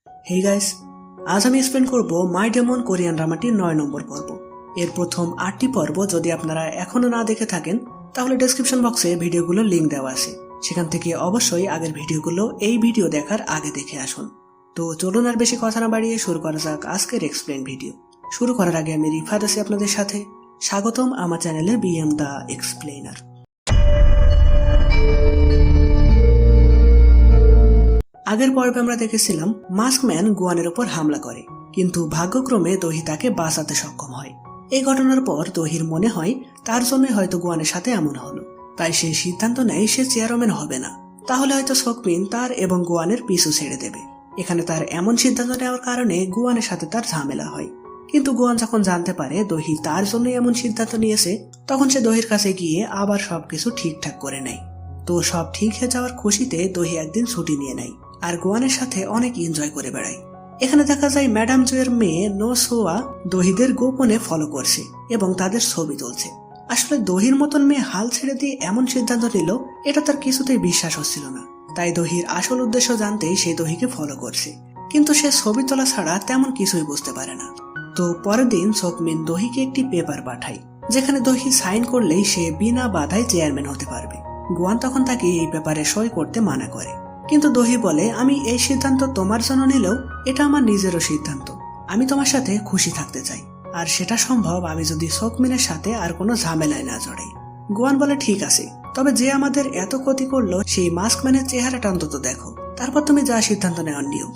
Hey guys, আজ আমি explain করব মাই ডেমন কোরিয়ান ড্রামাটির 9 নম্বর পর্ব। এর প্রথম 8টি পর্ব যদি আপনারা এখনো না দেখে থাকেন তাহলে ডেসক্রিপশন বক্সে ভিডিওগুলোর লিংক দেওয়া আছে, সেখান থেকে অবশ্যই আগের ভিডিওগুলো এই ভিডিও দেখার আগে দেখে আসুন। তো চলুন আর বেশি কথা না বাড়িয়ে শুরু করা যাক আজকের এক্সপ্লেন ভিডিও। শুরু করার আগে আমি রিফাত আছি আপনাদের সাথে। স্বাগতম আমার চ্যানেলে বিএম দ্য এক্সপ্লেনার। আগের পর্বে আমরা দেখেছিলাম মাস্কম্যান গুয়ানের উপর হামলা করে, কিন্তু ভাগ্যক্রমে দহি তাকে বাঁচাতে সক্ষম হয়। এই ঘটনার পর দহির মনে হয় তার জন্য হয়তো গুয়ানের সাথে এমন হলো, তাই সে সিদ্ধান্ত নেয় সে চেয়ারম্যান হবে না। তাহলে হয়তো সকমিন তার এবং গুয়ানের পিছু ছেড়ে দেবে। এখানে তার এমন সিদ্ধান্ত নেওয়ার কারণে গুয়ানের সাথে তার ঝামেলা হয়। কিন্তু গুয়ান যখন জানতে পারে দহি তার জন্য এমন সিদ্ধান্ত নিয়েছে, তখন সে দহির কাছে গিয়ে আবার সবকিছু ঠিকঠাক করে নেয়। তো সব ঠিক হয়ে যাওয়ার খুশিতে দহি একদিন ছুটি নিয়ে নেয় আর গুয়ানের সাথে অনেক এনজয় করে বেড়ায়। এখানে দেখা যায় ম্যাডাম জুয়ের মেয়ে নো সোয়া দহিদের গোপনে ফলো করছে এবং তাদের ছবি তুলছে। আসলে দহির মতন মেয়ে হাল ছেড়ে দিয়ে এমন সিদ্ধান্ত নিল, এটা তার কিছুতেই বিশ্বাস হচ্ছিল না। তাই দহির আসল উদ্দেশ্য জানতেই সে দহিকে ফলো করছে, কিন্তু সে ছবি তোলা ছাড়া তেমন কিছুই বুঝতে পারে না। তো পরের দিন সকমিন দহিকে একটি পেপার পাঠায়, যেখানে দহি সাইন করলেই সে বিনা বাধায় চেয়ারম্যান হতে পারবে। গুয়ান তখন তাকে এই পেপারে সই করতে মানা করে, কিন্তু দহি বলে, আমি এই সিদ্ধান্ত তোমার জন্য নিলেও এটা আমার নিজেরও সিদ্ধান্ত। আমি তোমার সাথে খুশি থাকতে চাই, আর সেটা সম্ভব আমি যদি সকমিনের সাথে আর কোনো ঝামেলায় না জড়াই। গুয়ান বলে, ঠিক আছে, তবে যে আমাদের এত ক্ষতি করলো সেই মাস্কম্যানের চেহারাটা অন্তত দেখো, তারপর তুমি যা সিদ্ধান্ত নেওয়ার নিও।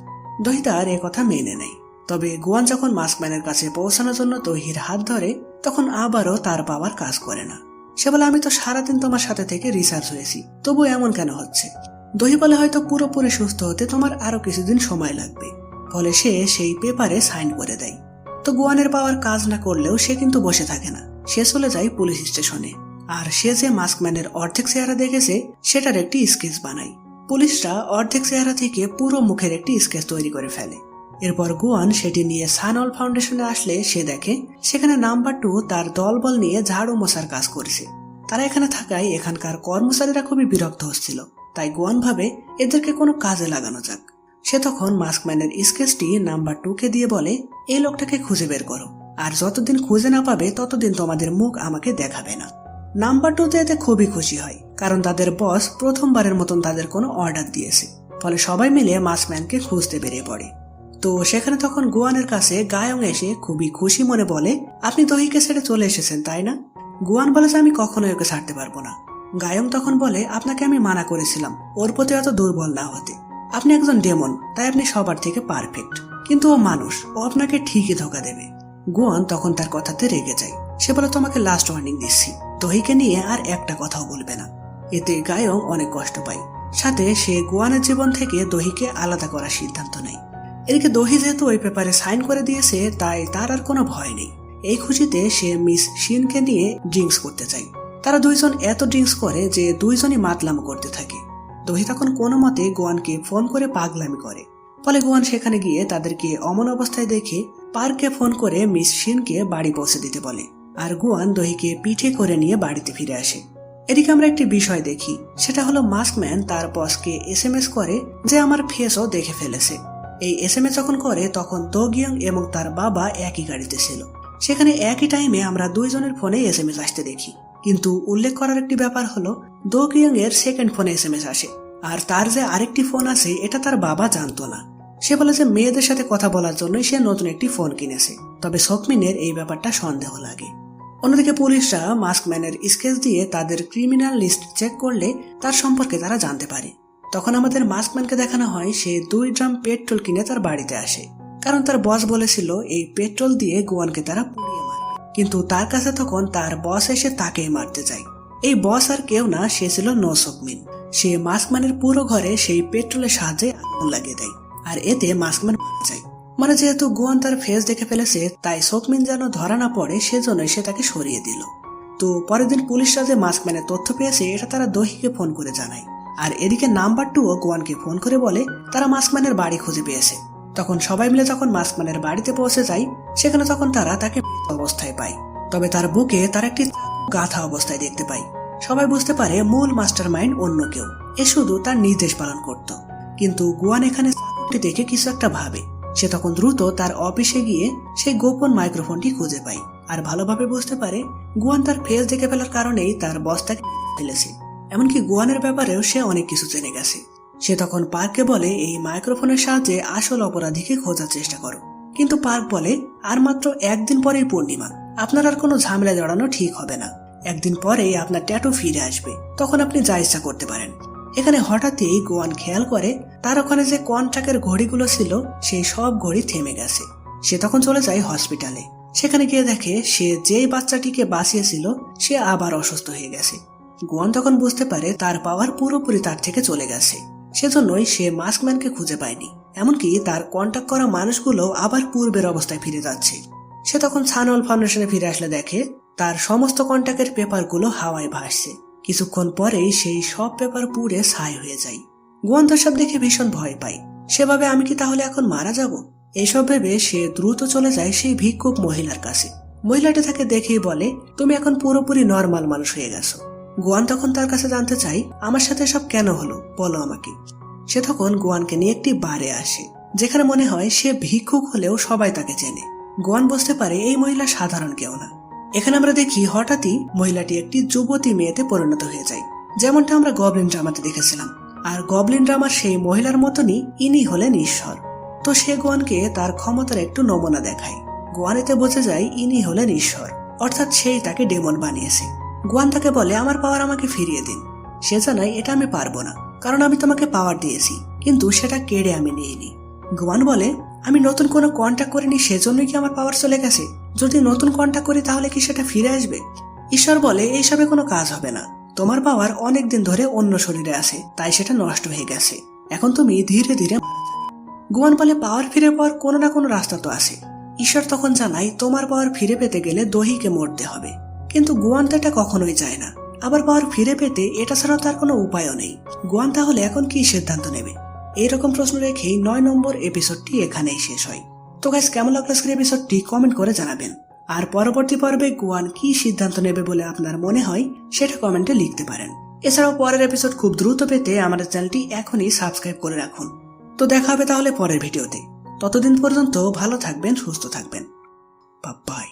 দহি তার এ কথা মেনে নেয়। তবে গুয়ান যখন মাস্কম্যানের কাছে পৌঁছানোর জন্য দহির হাত ধরে, তখন আবারও তার পাওয়ার কাজ করে না। সে বলে, আমি তো সারাদিন তোমার সাথে থেকে রিসার্চ হয়েছি, তবু এমন কেন হচ্ছে? দহি বলে, হয়তো পুরোপুরি সুস্থ হতে তোমার আরো কিছুদিন সময় লাগবে। ফলে সে সেই পেপারে সাইন করে দেয়। তো গুয়ানের পাওয়ার কাজ না করলেও সে কিন্তু বসে থাকে না, সে চলে যায় পুলিশ স্টেশনে। আর সে যে মাস্কম্যানের অর্ধেক চেহারা দেখেছে সেটার একটি স্কেচ বানায়। পুলিশরা অর্ধেক চেহারা থেকে পুরো মুখের একটি স্কেচ তৈরি করে ফেলে। এরপর গুয়ান সেটি নিয়ে সানঅল ফাউন্ডেশনে আসলে সে দেখে সেখানে নাম্বার 2 তার দলবল নিয়ে ঝাড়ু মশার কাজ করছে। তারা এখানে থাকায় এখানকার কর্মচারীরা খুবই বিরক্ত হচ্ছিল। তাই গুয়ান ভাবে এদেরকে কোনো কাজে লাগানো যাক। সে তখন মাস্কম্যানের স্কেচটি নাম্বার 2কে দিয়ে বলে, এই লোকটাকে খুঁজে বের করো, আর যতদিন খুঁজে না পাবে ততদিন তোমাদের মুখ আমাকে দেখাবে না। নাম্বার 2 এতে খুবই খুশি হয়, কারণ তাদের বস প্রথমবারের মতন তাদের কোনো অর্ডার দিয়েছে। ফলে সবাই মিলে মাস্কম্যানকে খুঁজতে বেরিয়ে পড়ে। তো সেখানে তখন গুয়ানের কাছে গায়ং এসে খুবই খুশি মনে বলে, আপনি দহিকে ছেড়ে চলে এসেছেন তাই না? গুয়ান বলে যে আমি কখনোই ওকে ছাড়তে পারবো না। গায়ং তখন বলে, আপনাকে আমি মানা করেছিলাম ওর প্রতি এত দুর্বল না হতে। আপনি একজন ডেমন, তাই আপনি সবার থেকে পারফেক্ট, কিন্তু ও মানুষ, ও আপনাকে ঠিকই ধোকা দেবে। গুয়ান তখন তার কথাতে রেগে যায়। সে বলে, তোমাকে লাস্ট ওয়ার্নিং দিচ্ছি, দহিকে নিয়ে আর একটা কথাও বলবে না। এতে গায়ং অনেক কষ্ট পায়। সাথে সে গুয়ানের জীবন থেকে দহিকে আলাদা করার সিদ্ধান্ত নেয়। এদিকে দহি যেহেতু ওই পেপারে সাইন করে দিয়েছে, তাই তার আর কোনো ভয় নেই। এই খুশিতে সে মিস শিনকে নিয়ে ড্রিঙ্কস করতে চায়। তারা দুইজন এত ড্রিঙ্কস করে যে দুইজনই মাতলামো করতে থাকে। দহি তখন কোনো মতে গোয়ানকে ফোন করে পাগলামি করে। ফলে গোয়ান সেখানে গিয়ে তাদেরকে অমন অবস্থায় দেখে পার্কে ফোন করে মিস শিনকে বাড়ি পৌঁছে দিতে বলে, আর গোয়ান দহিকে পিঠে করে নিয়ে বাড়িতে ফিরে আসে। এদিকে আমরা একটি বিষয় দেখি, সেটা হলো মাস্কম্যান তার বসকে SMS করে যে আমার ফেসও দেখে ফেলেছে। এই SMS যখন করে তখন দো গিয়ং এবং তার বাবা একই গাড়িতে ছিল। সেখানে একই টাইমে আমরা দুইজনের ফোনে SMS আসতে দেখি, কিন্তু উল্লেখ করার একটি ব্যাপার হলো দো গিয়ং এর সেকেন্ড ফোনে SMS আসে, আর তার যে আরেকটি ফোন আছে এটা তার বাবা জানতো না। সে বলে যে মেয়েদের সাথে কথা বলার জন্যই সে নতুন একটি ফোন কিনেছে। তবে সকমিনের এই ব্যাপারটা সন্দেহ লাগে। অন্যদিকে পুলিশরা মাস্কম্যানের স্কেচ দিয়ে তাদের ক্রিমিনাল লিস্ট চেক করলে তার সম্পর্কে তারা জানতে পারে। তখন আমাদের মাস্কম্যানকে দেখানো হয় সে 2 ড্রাম পেট্রোল কিনে তার বাড়িতে আসে, কারণ তার বস বলেছিল এই পেট্রোল দিয়ে গোয়ানকে তারা পুড়িয়ে মারবে। কিন্তু তার কাছে তখন তার বস এসে তাকেই মারতে যায়। এই বস আর কেউ না, সে ছিল নো সকমিন। সে মাস্কম্যানের পুরো ঘরে সেই পেট্রোলের সাহায্যে আগুন লাগিয়ে দেয়, আর এতে মাস্কম্যান মারা যায়। মানে যেহেতু গোয়ান তার ফেস দেখে ফেলেছে, তাই সকমিন যেন ধরা না পড়ে সেজন্যই সে তাকে সরিয়ে দিল। তো পরের দিন পুলিশরা যে মাস্কম্যানের তথ্য পেয়েছে এটা তারা দহিকে ফোন করে জানায়। আর এদিকে নাম্বার 2 গোয়ানকে ফোন করে বলে তারা মাস্কম্যানের বাড়ি খুঁজে পেয়েছে। তখন সবাই মিলে যখন মাস্কম্যানের বাড়িতে পৌঁছে যায়, সেখানে তখন তারা তাকে মৃত অবস্থায় পায়। তবে তার বুকে তার একটি গাঁথা অবস্থায় দেখতে পায়। সবাই বুঝতে পারে মূল মাস্টার মাইন্ড অন্য কেউ, এ শুধু তার নির্দেশ পালন করত। কিন্তু গুয়ান এখানে দেখে কিছু একটা ভাবে। সে তখন দ্রুত তার অফিসে গিয়ে সেই গোপন মাইক্রোফোনটি খুঁজে পায় আর ভালোভাবে বুঝতে পারে গুয়ান তার ফেস দেখে ফেলার কারণেই তার বসটাকে ফেলেছে। এমনকি গুয়ানের ব্যাপারেও সে অনেক কিছু জেনে গেছে। সে তখন পার্ককে বলে এই মাইক্রোফোনের সাহায্যে আসল অপরাধীকে খোঁজার চেষ্টা করো। কিন্তু পার্ক বলে আর মাত্র একদিন পরেই পূর্ণিমা, আপনার আর কোনো ঝামেলা জড়ানো ঠিক হবে না। একদিন পরেই আপনার ট্যাটু ফিরে আসবে, তখন আপনি যা ইচ্ছা করতে পারেন। এখানে হঠাৎই গুয়ান খেয়াল করে তার ওখানে যে কন্ট্রাক্টের ঘড়িগুলো ছিল সেই সব ঘড়ি থেমে গেছে। সে তখন চলে যায় হসপিটালে। সেখানে গিয়ে দেখে সে যেই বাচ্চাটিকে বাঁচিয়েছিল সে আবার অসুস্থ হয়ে গেছে। গুয়ান তখন বুঝতে পারে তার পাওয়ার পুরোপুরি তার থেকে চলে গেছে। সেজন্যই সে মাস্কম্যানকে খুঁজে পায়নি, এমনকি তার কন্ট্যাক্ট করা মানুষগুলো আবার পূর্বের অবস্থায় ফিরে যাচ্ছে। সে তখন সানওয়াল ফাউন্ডেশনে ফিরে আসলে দেখে তার সমস্ত কন্ট্যাক্টের পেপারগুলো হাওয়ায় ভাসছে। কিছুক্ষণ পরেই সেই সব পেপার পুড়ে ছাই হয়ে যায়। গুয়ান তো সব দেখে ভীষণ ভয় পায়। সেভাবে আমি কি তাহলে এখন মারা যাব? এইসব ভেবে সে দ্রুত চলে যায় সেই ভিক্ষুক মহিলার কাছে। মহিলাটি তাকে দেখেই বলে, তুমি এখন পুরোপুরি নর্মাল মানুষ হয়ে গেছো। গুয়ান তখন তার কাছে জানতে চাই, আমার সাথে সব কেন হলো, বলো আমাকে। সে তখন গুয়ানকে নিয়ে একটি বারে আসে, যেখানে মনে হয় সে ভিক্ষুক হলেও সবাই তাকে চেনে। গুয়ান বুঝতে পারে এই মহিলা সাধারণ কেউ না। এখানে আমরা দেখি হঠাৎই মহিলাটি একটি যুবতী মেয়েতে পরিণত হয়ে যায়, যেমনটা আমরা গবলিন ড্রামাতে দেখেছিলাম। আর গবলিন ড্রামার সেই মহিলার মতনই ইনি হলেন ঈশ্বর। তো সে গুয়ানকে তার ক্ষমতার একটু নমুনা দেখায়। গুয়ান এতে বোঝা যায় ইনি হলেন ঈশ্বর, অর্থাৎ সেই তাকে ডেমন বানিয়েছে। গুয়ান তাকে বলে, আমার পাওয়ার আমাকে ফিরিয়ে দিন। সে জানায় এটা আমি পারবো না, কারণ আমি তোমাকে পাওয়ার দিয়েছি, কিন্তু সেটা কেড়ে আমি নিইনি। গুয়ান বলে, আমি নতুন কোনো কন্ট্যাক্ট করিনি, সেজন্যই কি আমার পাওয়ার চলে গেছে? যদি নতুন কন্ট্যাক্ট করি তাহলে কি সেটা ফিরে আসবে? ঈশ্বর বলে, এইসবে কোনো কাজ হবে না। তোমার পাওয়ার অনেকদিন ধরে অন্য শরীরে আছে, তাই সেটা নষ্ট হয়ে গেছে। এখন তুমি ধীরে ধীরে। গুয়ান বলে, পাওয়ার ফিরে পাওয়ার কোনো না কোনো রাস্তা তো আছে। ঈশ্বর তখন জানায়, তোমার পাওয়ার ফিরে পেতে গেলে দহিকে মরতে হবে। কিন্তু গুয়ান তো এটা কখনোই চায় না। আবার পাওয়ার ফিরে পেতে এটা ছাড়াও তার কোনো উপায়ও নেই। গুয়ান তাহলে এখন কি সিদ্ধান্ত নেবে? এইরকম প্রশ্ন রেখেই 9 নম্বর এপিসোডটি এখানেই শেষ হয়। তো গাইস, কেমন লাগলো আজকের এপিসোডটি কমেন্ট করে জানাবেন। আর পরবর্তী পর্বে গুয়ান কি সিদ্ধান্ত নেবে বলে আপনার মনে হয় সেটা কমেন্টে লিখতে পারেন। এছাড়াও পরের এপিসোড খুব দ্রুত পেতে আমাদের চ্যানেলটি এখনই সাবস্ক্রাইব করে রাখুন। তো দেখা হবে তাহলে পরের ভিডিওতে। ততদিন পর্যন্ত ভালো থাকবেন, সুস্থ থাকবেন। Bye bye.